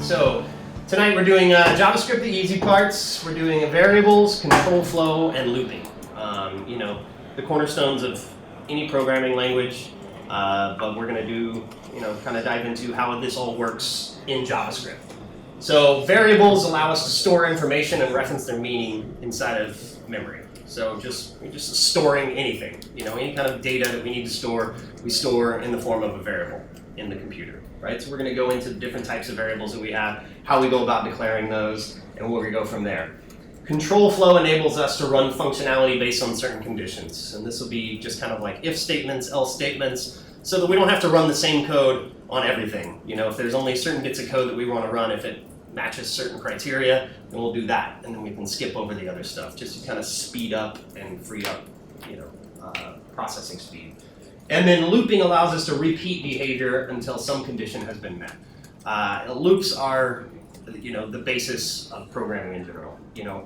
So tonight we're doing JavaScript, the easy parts. We're doing variables, control flow, and looping. You know, the cornerstones of any programming language. But we're going to do, kind of dive into how this all works in JavaScript. So variables allow us to store information and reference their meaning inside of memory. So we're just storing anything, any kind of data that we need to store, we store in the form of a variable in the computer, right? So we're going to go into the different types of variables that we have, how we go about declaring those, and where we go from there. Control flow enables us to run functionality based on certain conditions. And this will be just kind of like if statements, else statements, so that we don't have to run the same code on everything. If there's only certain bits of code that we want to run, if it matches certain criteria, then we'll do that, and then we can skip over the other stuff, just to kind of speed up and free up, processing speed. And then looping allows us to repeat behavior until some condition has been met. Loops are, the basis of programming in general.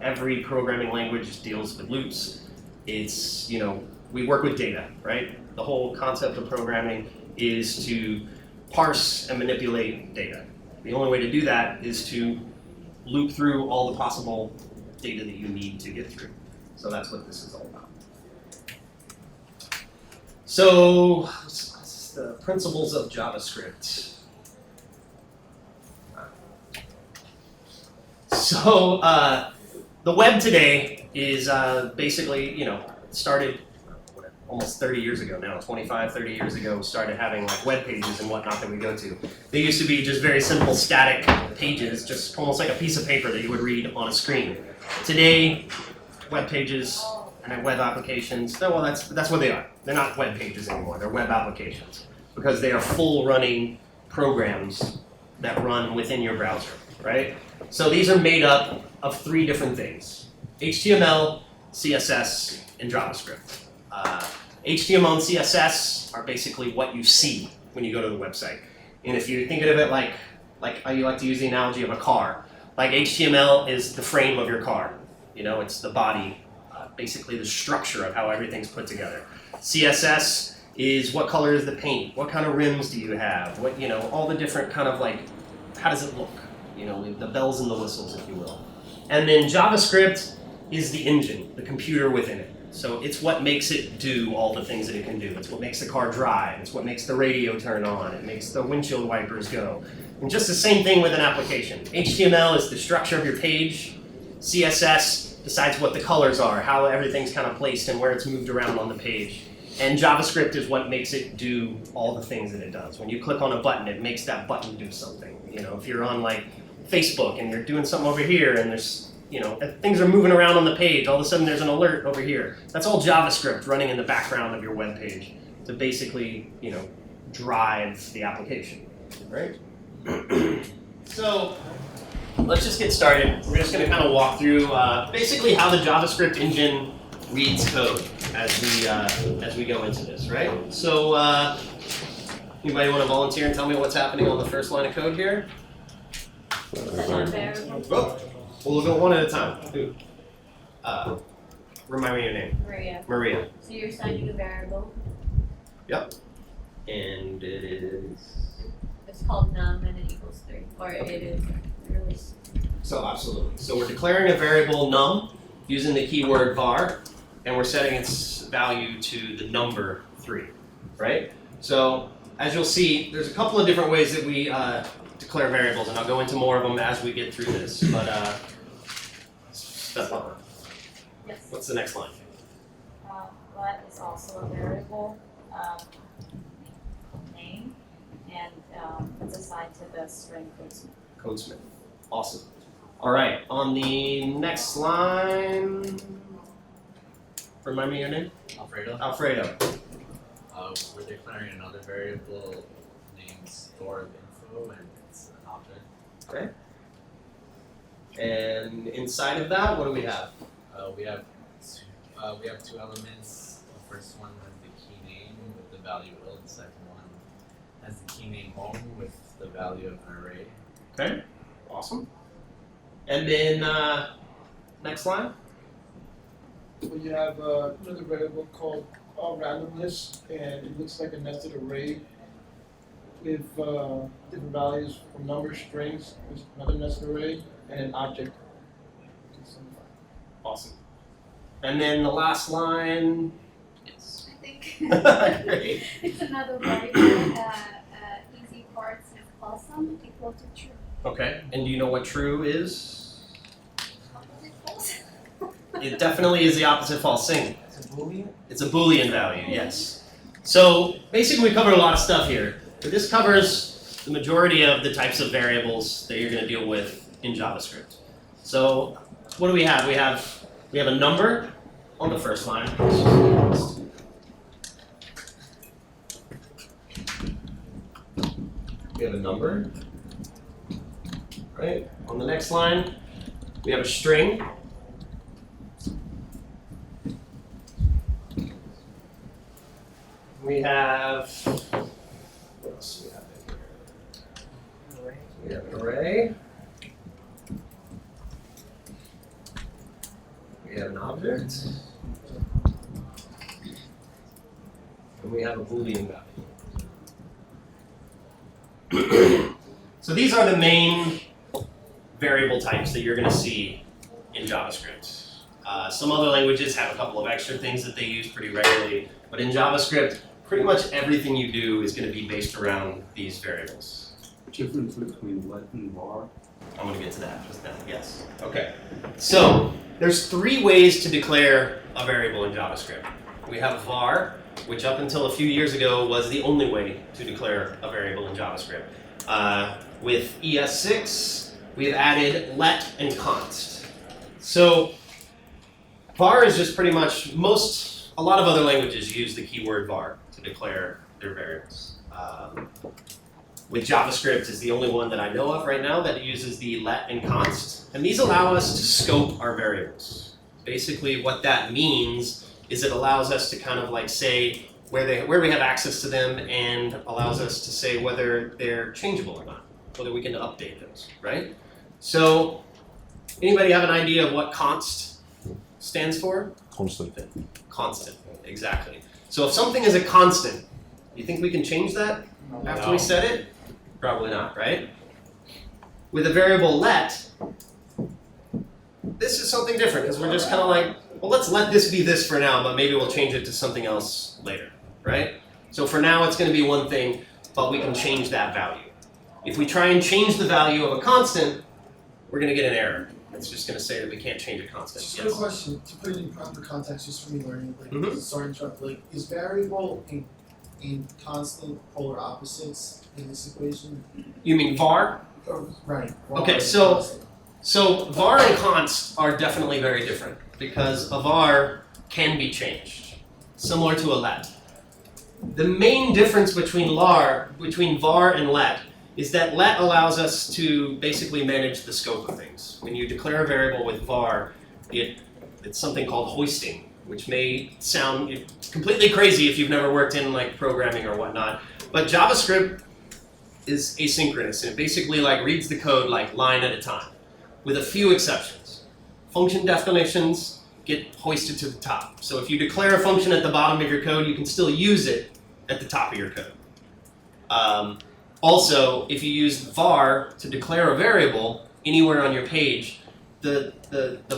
Every programming language deals with loops. It's, we work with data, right? The whole concept of programming is to parse and manipulate data. The only way to do that is to loop through all the possible data that you need to get through. So that's what this is all about. So, what's the principles of JavaScript? So, the web today is basically, started almost 30 years ago now, 25, 30 years ago, started having like web pages and whatnot that we go to. They used to be just very simple static pages, just almost like a piece of paper that you would read on a screen. Today, web pages and web applications, well, that's what they are. They're not web pages anymore, they're web applications, because they are full running programs that run within your browser, right? So these are made up of three different things: HTML, CSS, and JavaScript. HTML and CSS are basically what you see when you go to the website. And if you think of it like I like to use the analogy of a car. Like HTML is the frame of your car. It's the body, basically the structure of how everything's put together. CSS is what color is the paint? What kind of rims do you have? What, all the different kind of like, how does it look? The bells and the whistles, if you will. And then JavaScript is the engine, the computer within it. So it's what makes it do all the things that it can do. It's what makes the car drive. It's what makes the radio turn on. It makes the windshield wipers go. And just the same thing with an application. HTML is the structure of your page. CSS decides what the colors are, how everything's kind of placed and where it's moved around on the page. And JavaScript is what makes it do all the things that it does. When you click on a button, it makes that button do something. If you're on like Facebook and you're doing something over here and there's things are moving around on the page, all of a sudden there's an alert over here. That's all JavaScript running in the background of your web page to basically, drive the application, right? So let's just get started. We're just going to kind of walk through basically how the JavaScript engine reads code as we go into this, right? So anybody want to volunteer and tell me what's happening on the first line of code here? We'll go one at a time. Remind me your name. Maria. Maria. So you're assigning a variable. Yep. And it is... It's called num and it equals 3. Or it is really... So absolutely. So we're declaring a variable num using the keyword var, and we're setting its value to the number 3, right? So as you'll see, there's a couple of different ways that we declare variables, and I'll go into more of them as we get through this. But that's not one. Yes. What's the next line? Let is also a variable name, and it's assigned to the string Codesmith. Codesmith. Awesome. All right. On the next line, remind me your name? Alfredo. Alfredo. We're declaring another variable named store of info, and it's an object. Okay. And inside of that, what do we have? We have two elements. The first one has the key name with the value will. The second one has the key name home with the value of an array. Okay. Awesome. And then next line. So you have another variable called randomness, and it looks like a nested array. with different values from numbers, strings, there's another nested array, and an object. Awesome. And then the last line. Yes. I think Great. it's another variable. Easy parts with awesome equal to true. Okay. And do you know what true is? Opposite false. It definitely is the opposite false thing. It's a Boolean? It's a Boolean value, yes. So basically we covered a lot of stuff here, but this covers the majority of the types of variables that you're going to deal with in JavaScript. So what do we have? We have a number on the first line. We have a number, right? On the next line, we have a string. We have, what else do we have in here? We have an array. We have an object. And we have a Boolean value. So these are the main variable types that you're going to see in JavaScript. Some other languages have a couple of extra things that they use pretty regularly, but in JavaScript, pretty much everything you do is going to be based around these variables. Difference between let and var? I'm going to get to that just now. Yes. Okay. So there's three ways to declare a variable in JavaScript. We have var, which up until a few years ago was the only way to declare a variable in JavaScript. With ES6, we have added let and const. So var is just pretty much a lot of other languages use the keyword var to declare their variables. With JavaScript is the only one that I know of right now that uses the let and const. And these allow us to scope our variables. Basically what that means is it allows us to kind of like say where we have access to them and allows us to say whether they're changeable or not, whether we can update those, right? So anybody have an idea of what const stands for? Constant. Constant, exactly. So if something is a constant, you think we can change that after we set it? Probably not, right? With a variable let, this is something different because we're just kind of like, well, let's let this be this for now, but maybe we'll change it to something else later, right? So for now, it's going to be one thing, but we can change that value. If we try and change the value of a constant, we're going to get an error. It's just going to say that we can't change a constant. Just a quick question to put it in proper context, just for me learning. Like, Mhm. sorry to interrupt. Like, is variable in constant polar opposites in this equation? You mean var? Right. Okay, so var and const are definitely very different because a var can be changed, similar to a let. The main difference between var and let is that let allows us to basically manage the scope of things. When you declare a variable with var, it's something called hoisting, which may sound completely crazy if you've never worked in like programming or whatnot. But JavaScript is asynchronous and it basically like reads the code like line at a time, with a few exceptions. Function definitions get hoisted to the top. So if you declare a function at the bottom of your code, you can still use it at the top of your code. Also, if you use var to declare a variable anywhere on your page, the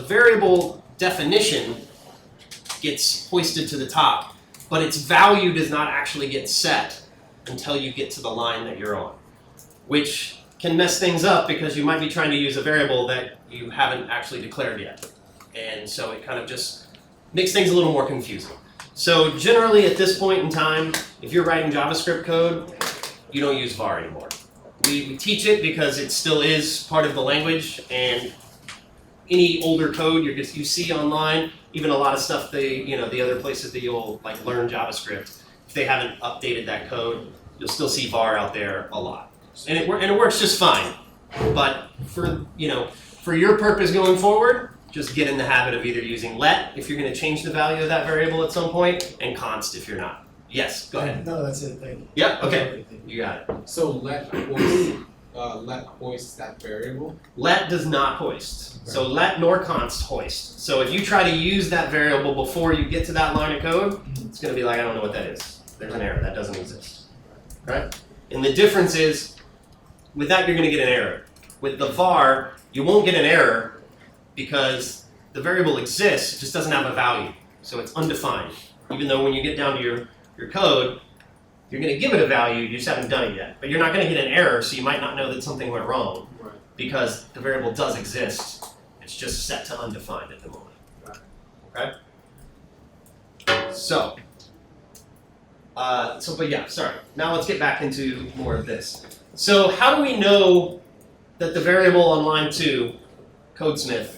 variable definition gets hoisted to the top, but its value does not actually get set until you get to the line that you're on, which can mess things up because you might be trying to use a variable that you haven't actually declared yet. And so it kind of just makes things a little more confusing. So generally at this point in time, if you're writing JavaScript code, you don't use var anymore. We teach it because it still is part of the language, and any older code you see online, even a lot of stuff the other places that you'll like learn JavaScript, if they haven't updated that code, you'll still see var out there a lot. And it works just fine. But for your purpose going forward, just get in the habit of either using let if you're going to change the value of that variable at some point, and const if you're not. Yes, go ahead. No, that's it. Thank you. Yeah, okay. You got it. So let hoist that variable? Let does not hoist. So let nor const hoist. So if you try to use that variable before you get to that line of code, it's going to be like, I don't know what that is. There's an error. That doesn't exist. Right? And the difference is, with that you're going to get an error. With the var, you won't get an error because the variable exists, it just doesn't have a value. So it's undefined. Even though when you get down to your code, you're going to give it a value, you just haven't done it yet. But you're not going to get an error, so you might not know that something went wrong because the variable does exist. It's just set to undefined at the moment. Okay? But yeah, sorry. Now let's get back into more of this. So how do we know that the variable on line 2, Codesmith,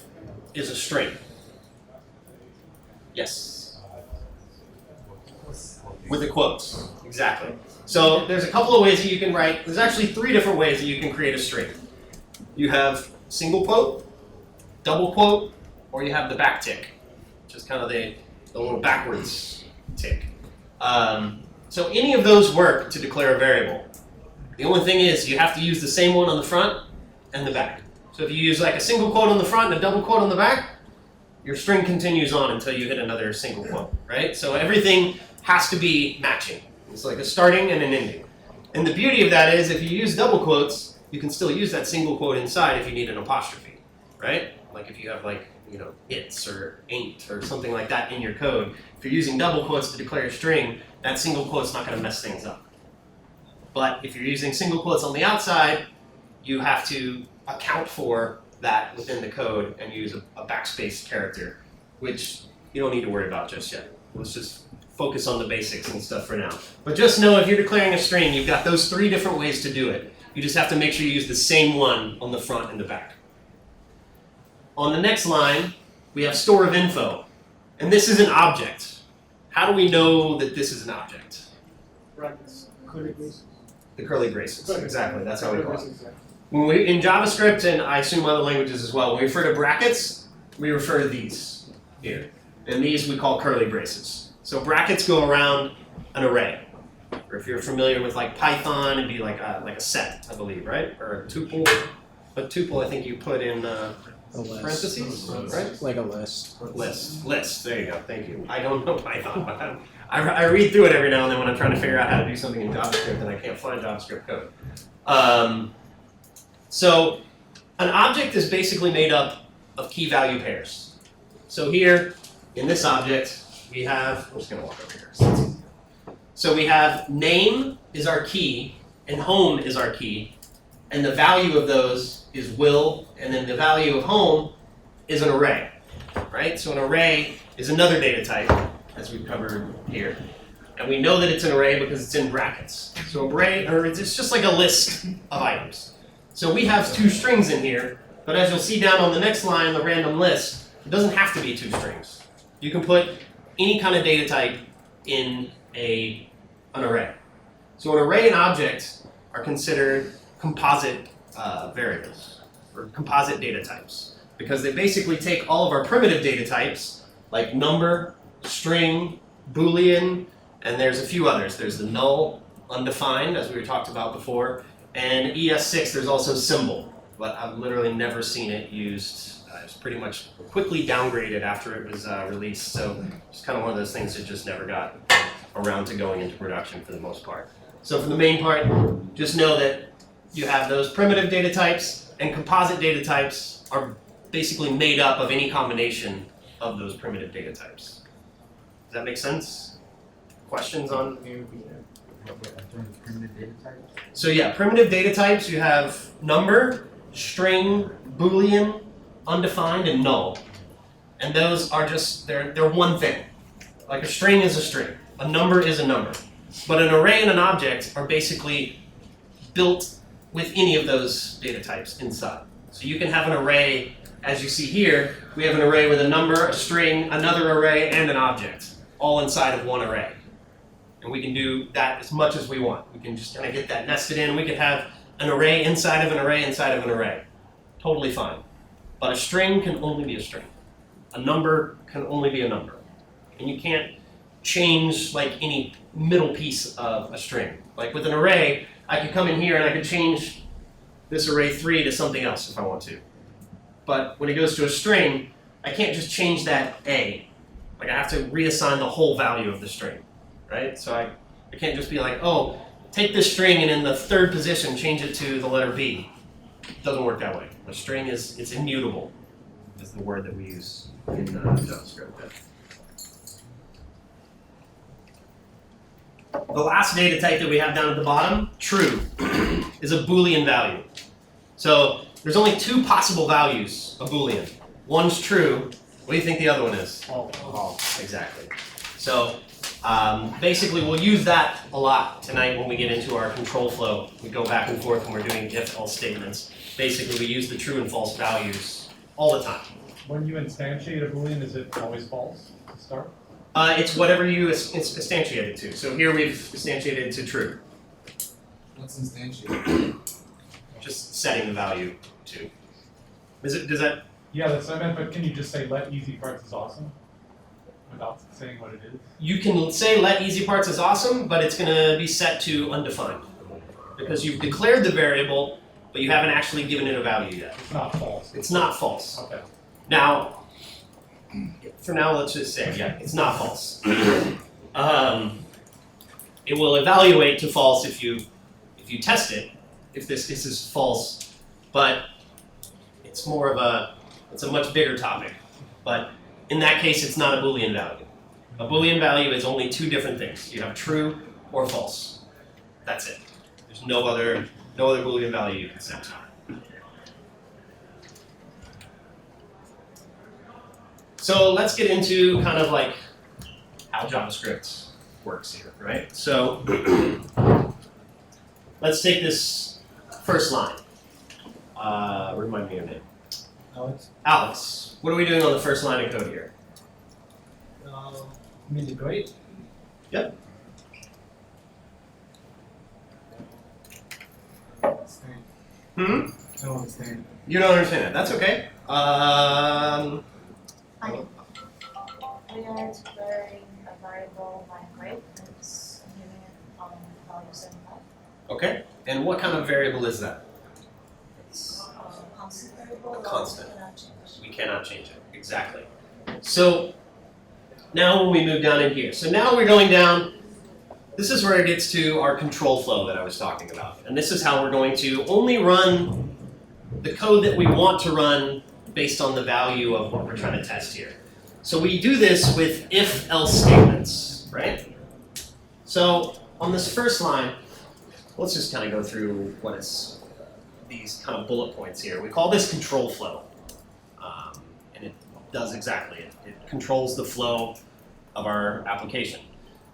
is a string? Yes? With the quotes, exactly. So there's a couple of ways that you can write. There's actually 3 different ways that you can create a string. You have single quote, double quote, or you have the back tick, which is kind of the little backwards tick. So any of those work to declare a variable. The only thing is you have to use the same one on the front and the back. So if you use like a single quote on the front and a double quote on the back, your string continues on until you hit another single quote, right? So everything has to be matching. It's like a starting and an ending. And the beauty of that is if you use double quotes, you can still use that single quote inside if you need an apostrophe, right? Like if you have like, it's or ain't or something like that in your code. If you're using double quotes to declare a string, that single quote's not going to mess things up. But if you're using single quotes on the outside, you have to account for that within the code and use a backspace character, which you don't need to worry about just yet. Let's just focus on the basics and stuff for now. But just know if you're declaring a string, you've got those 3 different ways to do it. You just have to make sure you use the same one on the front and the back. On the next line, we have store of info. And this is an object. How do we know that this is an object? Brackets. Curly braces. The curly braces, exactly. That's how we call it. When we, in JavaScript, and I assume other languages as well, when we refer to brackets, we refer to these here. And these we call curly braces. So brackets go around an array. Or if you're familiar with like Python, it'd be like a set, I believe, right? Or a tuple. A tuple, I think you put in parentheses, right? Like a list. List. There you go. Thank you. I don't know Python, but I read through it every now and then when I'm trying to figure out how to do something in JavaScript and I can't find JavaScript code. So an object is basically made up of key value pairs. So here in this object we have. I'm just going to walk over here. So we have name is our key and home is our key, and the value of those is will, and then the value of home is an array, right? So an array is another data type, as we've covered here. And we know that it's an array because it's in brackets. So array, or it's just like a list of items. So we have 2 strings in here, but as you'll see down on the next line, the random list, it doesn't have to be 2 strings. You can put any kind of data type in an array. So an array and object are considered composite variables, or composite data types, because they basically take all of our primitive data types, like number, string, boolean, and there's a few others. There's the null, undefined, as we talked about before, and ES6, there's also symbol, but I've literally never seen it used. It was pretty much quickly downgraded after it was released, so it's kind of one of those things that just never got around to going into production for the most part. So for the main part, just know that you have those primitive data types, and composite data types are basically made up of any combination of those primitive data types. Does that make sense? Questions on? So yeah, primitive data types, you have number, string, boolean, undefined, and null. And those are just, they're one thing. Like a string is a string, a number is a number. But an array and an object are basically built with any of those data types inside. So you can have an array, as you see here, we have an array with a number, a string, another array, and an object, all inside of one array. And we can do that as much as we want. We can just kind of get that nested in. We could have an array inside of an array inside of an array. Totally fine. But a string can only be a string. A number can only be a number. And you can't change like any middle piece of a string. Like with an array, I could come in here and I could change this array 3 to something else if I want to. But when it goes to a string, I can't just change that A. Like I have to reassign the whole value of the string, right? So I can't just be like, oh, take this string and in the third position change it to the letter B. It doesn't work that way. A string it's immutable, is the word that we use in JavaScript. The last data type that we have down at the bottom, true, is a Boolean value. So there's only two possible values of Boolean. One's true. What do you think the other one is? False. Exactly. So basically, we'll use that a lot tonight when we get into our control flow. We go back and forth when we're doing if-else statements. Basically, we use the true and false values all the time. When you instantiate a Boolean, is it always false to start? It's whatever you instantiate it to. So here we've instantiated to true. What's instantiated? Just setting the value to. Does that? Yeah, that's what I meant, but can you just say let easy parts is awesome without saying what it is? You can say let easy parts is awesome, but it's going to be set to undefined. Because you've declared the variable, but you haven't actually given it a value yet. It's not false. It's not false. Okay. Now, for now, let's just say, yeah, it's not false. It will evaluate to false if you test it, if this is false, but it's more of it's a much bigger topic. But in that case, it's not a Boolean value. A Boolean value is only two different things. You have true or false. That's it. There's no other Boolean value you can set to. So let's get into kind of like how JavaScript works here, right? So let's take this first line. Remind me of your name. Alex? Alex, what are we doing on the first line of code here? You mean the grade? Yep. Understand. Hmm? I don't understand. You don't understand it. That's okay. We are declaring a variable migrate and it's giving it value 75. Okay. And what kind of variable is that? It's a constant variable. A constant. We cannot change. We cannot change it. Exactly. So now when we move down in here. So now we're going down. This is where it gets to our control flow that I was talking about. And this is how we're going to only run the code that we want to run based on the value of what we're trying to test here. So we do this with if-else statements, right? So on this first line, let's just kind of go through what is these kind of bullet points here. We call this control flow. And it does exactly it. It controls the flow of our application.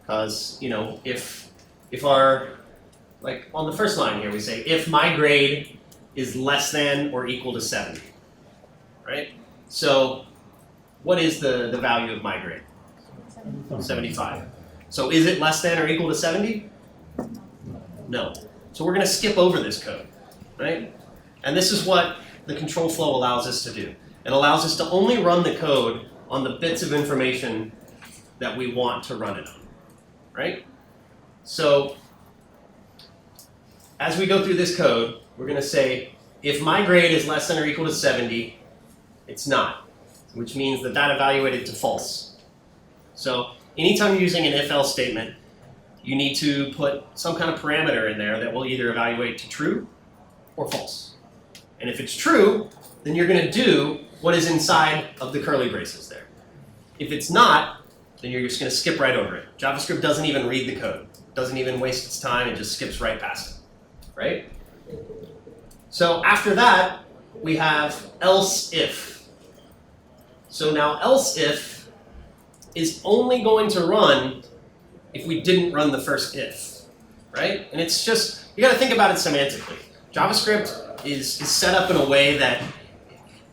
Because, you know, if our, like on the first line here, we say if my grade is less than or equal to 70, right? So what is the value of my grade? 75. So is it less than or equal to 70? No. So we're going to skip over this code, right? And this is what the control flow allows us to do. It allows us to only run the code on the bits of information that we want to run it on, right? So as we go through this code, we're going to say if my grade is less than or equal to 70, it's not, which means that that evaluated to false. So anytime you're using an if-else statement, you need to put some kind of parameter in there that will either evaluate to true or false. And if it's true, then you're going to do what is inside of the curly braces there. If it's not, then you're just going to skip right over it. JavaScript doesn't even read the code. Doesn't even waste its time, it just skips right past it, right? So after that, we have else if. So now else if is only going to run if we didn't run the first if, right? And it's just, you got to think about it semantically. JavaScript is set up in a way that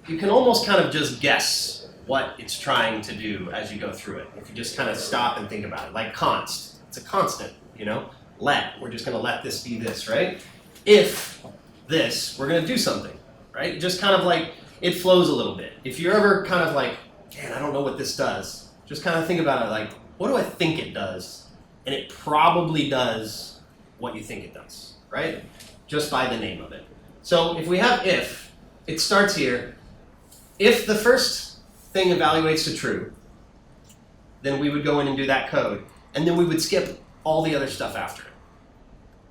you can almost kind of just guess what it's trying to do as you go through it. If you just kind of stop and think about it, like const, it's a constant, you know? Let, we're just going to let this be this, right? If this, we're going to do something, right? Just kind of like, it flows a little bit. If you're ever kind of like, man, I don't know what this does, just kind of think about it like, what do I think it does? And it probably does what you think it does, right? Just by the name of it. So if we have if, it starts here. If the first thing evaluates to true, then we would go in and do that code, and then we would skip all the other stuff after it.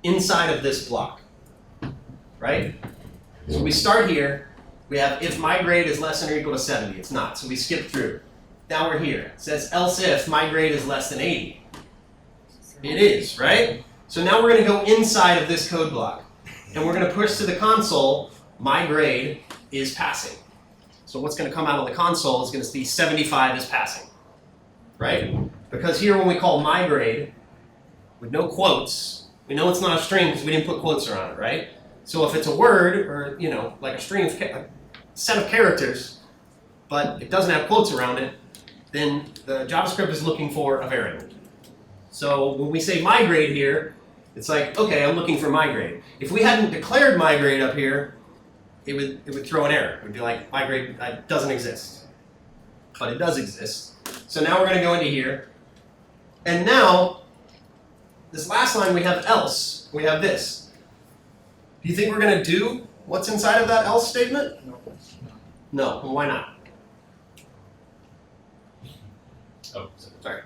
inside of this block, right? So we start here. We have if my grade is less than or equal to 70. It's not, so we skip through. Now we're here. It says else if my grade is less than 80. It is, right? So now we're going to go inside of this code block. And we're going to push to the console, my grade is passing. So what's going to come out on the console is going to be 75 is passing, right? Because here when we call my grade, with no quotes, we know it's not a string because we didn't put quotes around it, right? So if it's a word, or like a string of a set of characters, but it doesn't have quotes around it, then the JavaScript is looking for a variable. So when we say my grade here, it's like, okay, I'm looking for my grade. If we hadn't declared my grade up here, it would throw an error. It would be like, my grade doesn't exist. But it does exist. So now we're going to go into here. And now, this last line we have else. We have this. Do you think we're going to do what's inside of that else statement? No. Well, why not? Oh, Sorry.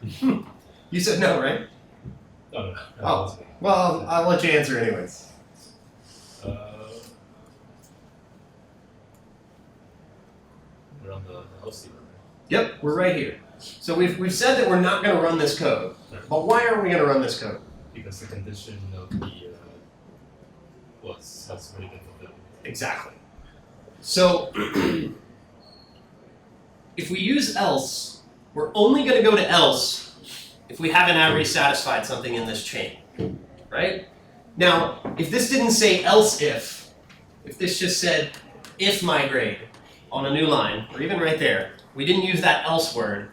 You said no, right? no. Oh. Well, I'll let you answer anyways. We're on the host statement, right? Yep, we're right here. So we've said that we're not going to run this code. But why aren't we going to run this code? Because the condition of the has already been fulfilled. Exactly. So if we use else, we're only going to go to else if we haven't already satisfied something in this chain, right? Now, if this didn't say else if this just said if my grade on a new line, or even right there, we didn't use that else word,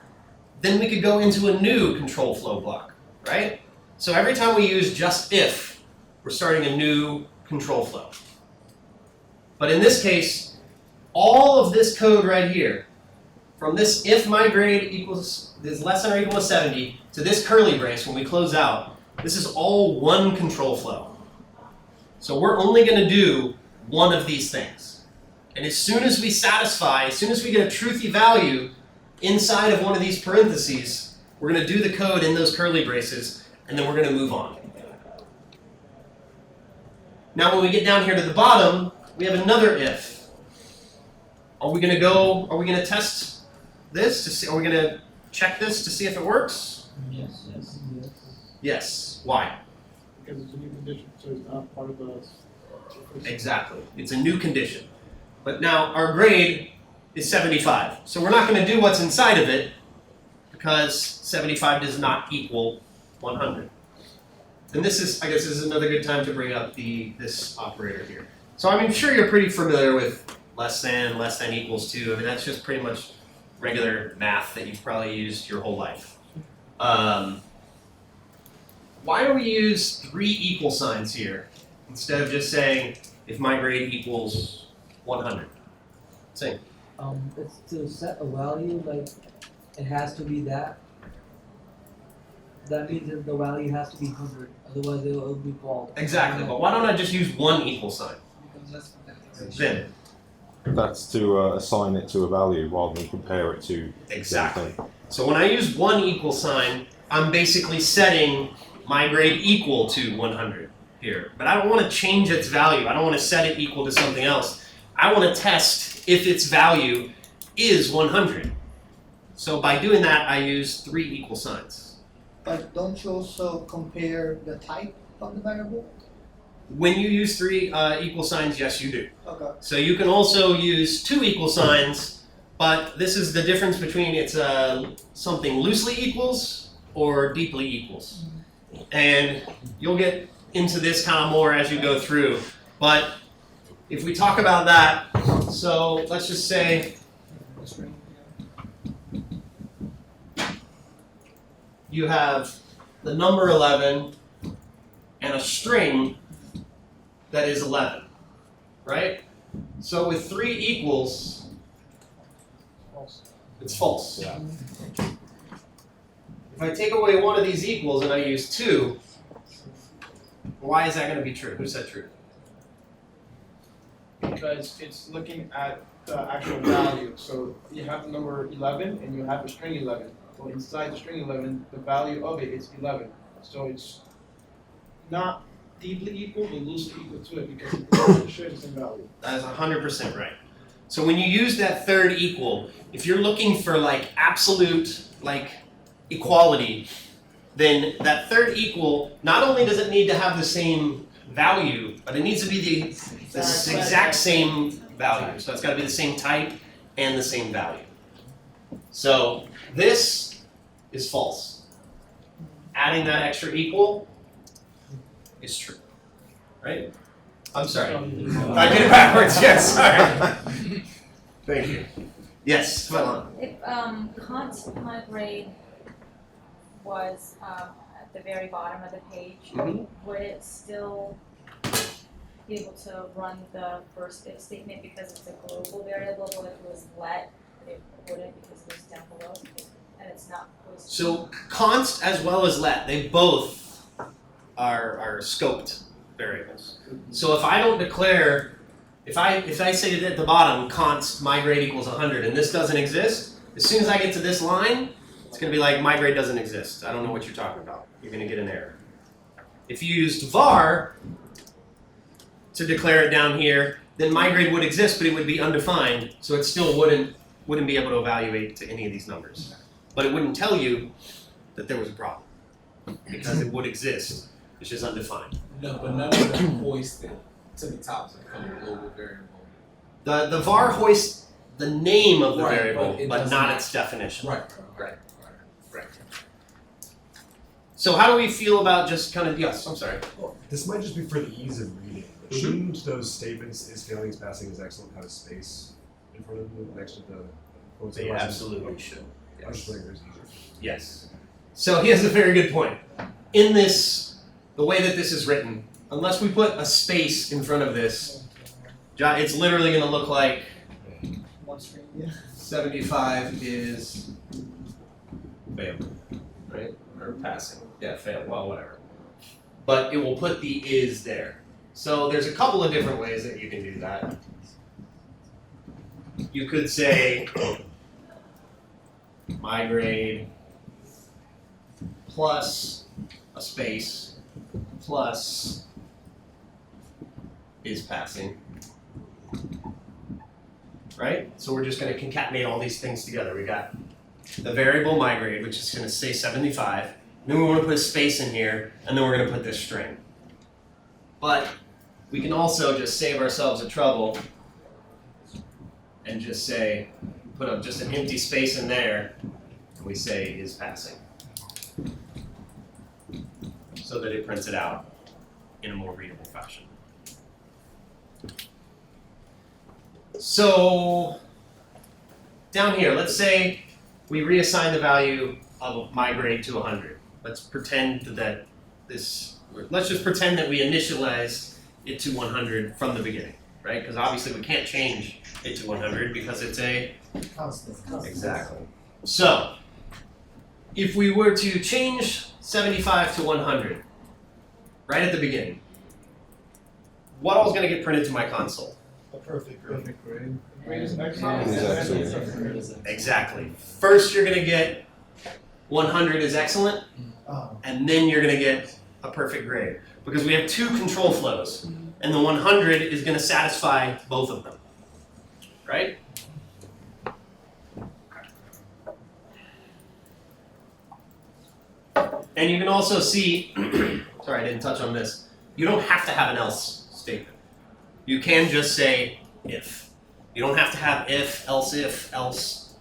then we could go into a new control flow block, right? So every time we use just if, we're starting a new control flow. But in this case, all of this code right here, from this if my grade is less than or equal to 70 to this curly brace when we close out, this is all one control flow. So we're only going to do one of these things. And as soon as we satisfy, as soon as we get a truthy value inside of one of these parentheses, we're going to do the code in those curly braces, and then we're going to move on. Now when we get down here to the bottom, we have another if. Are we going to test this to see, are we going to check this to see if it works? Yes. Yes. Why? Because it's a new condition, so it's not part of the. Exactly. It's a new condition. But now our grade is 75. So we're not going to do what's inside of it because 75 does not equal 100. And this is, I guess, this is another good time to bring up this operator here. So I'm sure you're pretty familiar with less than equals to. I mean, that's just pretty much regular math that you've probably used your whole life. Why do we use 3 equal signs here instead of just saying if my grade equals 100? Same. It's to set a value, like it has to be that. That means that the value has to be 100, otherwise it will be false. Exactly, but why don't I just use 1 equal sign? Then. That's to assign it to a value rather than compare it to. Exactly. So when I use 1 equal sign, I'm basically setting my grade equal to 100 here. But I don't want to change its value. I don't want to set it equal to something else. I want to test if its value is 100. So by doing that, I use 3 equal signs. But don't you also compare the type of the variable? When you use 3 equal signs, yes, you do. Okay. So you can also use 2 equal signs, but this is the difference between it's something loosely equals or deeply equals. And you'll get into this kind of more as you go through. But if we talk about that, so let's just say you have the number 11 and a string that is 11, right? So with 3 equals, it's false. Yeah. If I take away one of these equals and I use 2, why is that going to be true? Who said true? Because it's looking at the actual value. So you have the number 11 and you have the string 11. Well, inside the string 11, the value of it is 11. So it's not deeply equal but loosely equal to it because it shares the same value. That is 100% right. So when you use that third equal, if you're looking for like absolute like equality, then that third equal, not only does it need to have the same value, but it needs to be the exact same value. So it's got to be the same type and the same value. So this is false. Adding that extra equal is true, right? I'm sorry. I did it backwards. Yes, sorry. Thank you. Yes, Madeline. If const migrate was at the very bottom of the page, would it still be able to run the first if statement because it's a global variable, but if it was let, it wouldn't because it was down below, and it's not. So const as well as let, they both are scoped variables. So if I don't declare, if I say at the bottom const migrate equals 100 and this doesn't exist, as soon as I get to this line, it's going to be like migrate doesn't exist. I don't know what you're talking about. You're going to get an error. If you used var to declare it down here, then migrate would exist, but it would be undefined, so it still wouldn't be able to evaluate to any of these numbers. But it wouldn't tell you that there was a problem because it would exist. It's just undefined. No, but none of them hoisted to the top to become a global variable. The var hoists the name of the Right, variable, but but it not doesn't its definition. Right. So how do we feel about just kind of, yes, I'm sorry. Well, this might just be for the ease of reading, but shouldn't those statements, is failing, is passing, is excellent, have a space in front of them next to the quotes? They absolutely should. I was just wondering if there's easier. Yes. So he has a very good point. In this, the way that this is written, unless we put a space in front of this, it's literally going to look like 75 is fail, right? Or passing. Yeah, fail. Well, whatever. But it will put the is there. So there's a couple of different ways that you can do that. You could say my grade plus a space plus is passing. Right? So we're just going to concatenate all these things together. We got the variable migrate, which is going to say 75. Then we want to put a space in here, and then we're going to put this string. But we can also just save ourselves a trouble and just say, put up just an empty space in there, and we say is passing. So that it prints it out in a more readable fashion. So down here, let's say we reassign the value of migrate to 100. Let's pretend that let's just pretend that we initialized it to 100 from the beginning, right? Because obviously we can't change it to 100 because it's a constant. Exactly. So if we were to change 75 to 100 right at the beginning, what all is going to get printed to my console? A perfect grade. Grade is excellent. Exactly. First you're going to get 100 is excellent, and then you're going to get a perfect grade. Because we have two control flows, and the 100 is going to satisfy both of them. Right? And you can also see, sorry I didn't touch on this, you don't have to have an else statement. You can just say if. You don't have to have if, else.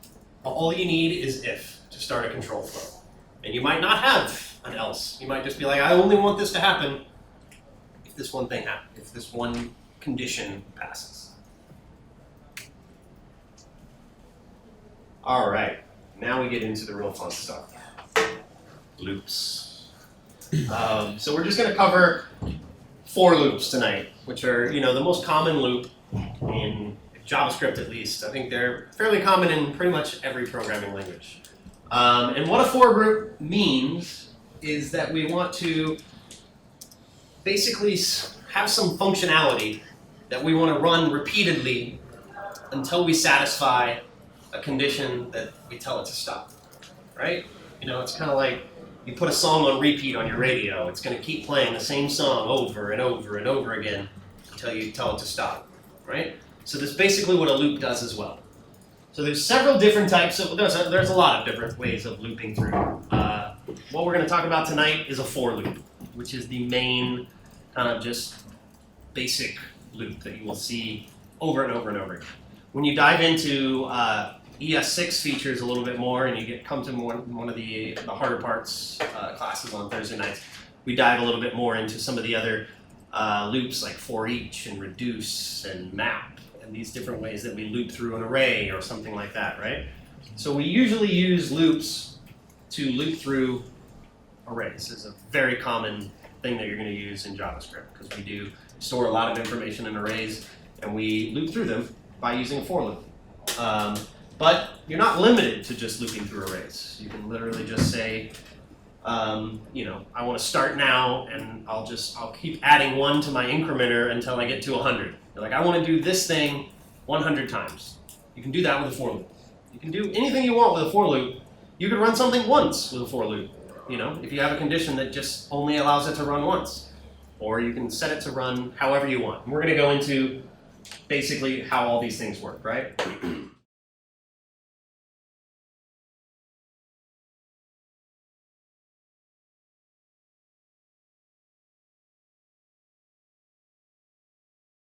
All you need is if to start a control flow. And you might not have an else. You might just be like, I only want this to happen if this one thing happens, if this one condition passes. All right, now we get into the real fun stuff. Loops. So we're just going to cover 4 loops tonight, which are, the most common loop in JavaScript at least. I think they're fairly common in pretty much every programming language. And what a for group means is that we want to basically have some functionality that we want to run repeatedly until we satisfy a condition that we tell it to stop, right? It's kind of like you put a song on repeat on your radio, it's going to keep playing the same song over and over and over again until you tell it to stop, right? So that's basically what a loop does as well. So there's several different types of, there's a lot of different ways of looping through. What we're going to talk about tonight is a for loop, which is the main kind of just basic loop that you will see over and over and over again. When you dive into ES6 features a little bit more, and you come to one of the harder parts classes on Thursday nights, we dive a little bit more into some of the other loops like for each and reduce and map, and these different ways that we loop through an array or something like that, right? So we usually use loops to loop through arrays. It's a very common thing that you're going to use in JavaScript because we do store a lot of information in arrays, and we loop through them by using a for loop. But you're not limited to just looping through arrays. You can literally just say, you know, I want to start now, and I'll keep adding 1 to my incrementer until I get to 100. You're like, I want to do this thing 100 times. You can do that with a for loop. You can do anything you want with a for loop. You could run something once with a for loop. You know, if you have a condition that just only allows it to run once, or you can set it to run however you want. And we're going to go into basically how all these things work, right?